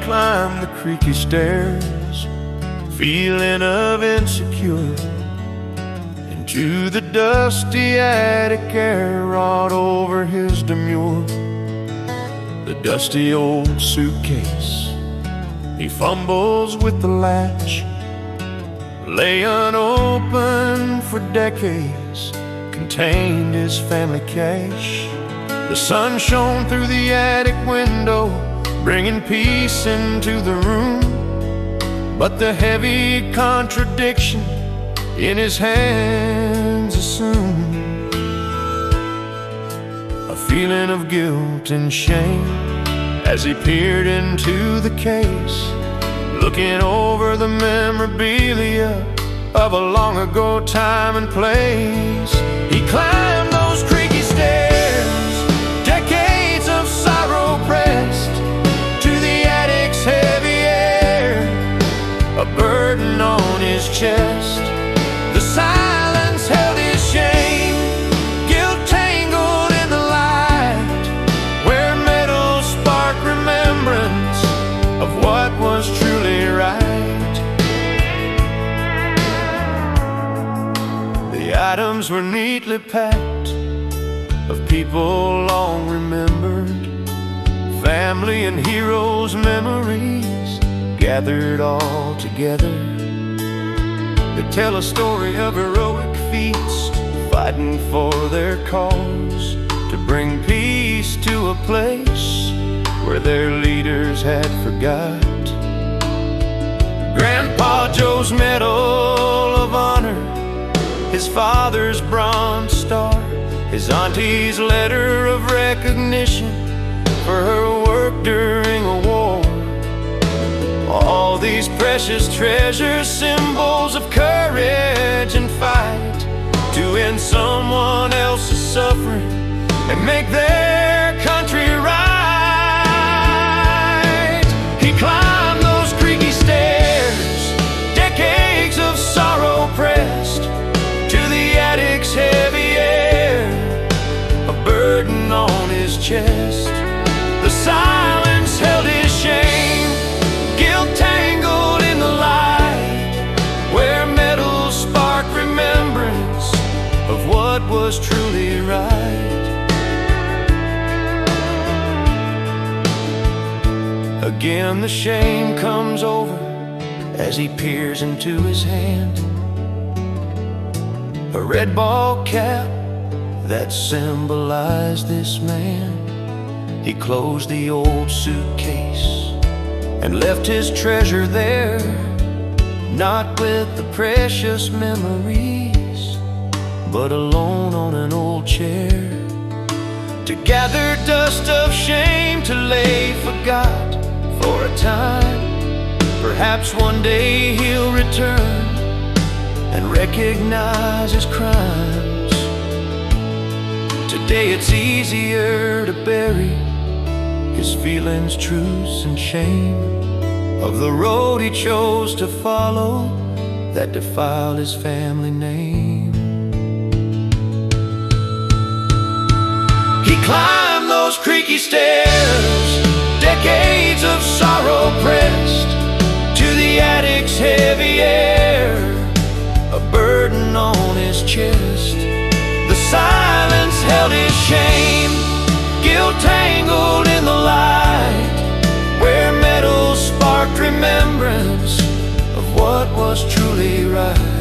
climbed the creaky stairs, feeling of insecure, into the dusty attic air wrought over his demure. The dusty old suitcase, he fumbles with the latch, lay unopened for decades, contained his family cash. The sun shone through the attic window, bringing peace into the room, but the heavy contradiction in his hands assumed a feeling of guilt and shame as he peered into the case, looking over the memorabilia of a long ago time and place. He climbed those creaky stairs, decades of sorrow pressed to the attic's heavy air, a burden on his chest. The silence held his shame, guilt tangled in the light, where metal sparked remembrance of what was truly right. The items were neatly packed, of people long remembered, family and heroes' memories gathered all together. They tell a story of heroic feats, fighting for their cause, to bring peace to a place where their leaders had forgot. Grandpa Joe's Medal of Honor, his father's Bronze Star, his auntie's letter of recognition for her work during a war. All these precious treasures, symbols of courage and fight, to end someone else's suffering and make their country right. He climbed those creaky stairs, decades of sorrow pressed to the attic's heavy air, a burden on his chest. The silence held his shame, guilt tangled in the light, where metal sparked remembrance of what was truly right. Again the shame comes over as he peers into his hand, a red ball cap that symbolized this man. He closed the old suitcase and left his treasure there, not with the precious memories, but alone on an old chair, to gather dust of shame, to lay forgot for a time. Perhaps one day he'll return and recognize his crimes. Today it's easier to bury his feelings, truths and shame of the road he chose to follow that defiled his family name. He climbed those creaky stairs, decades of sorrow pressed to the attic's heavy air, a burden on his chest. The silence held his shame, guilt tangled in the light, where metal sparked remembrance of what was truly right.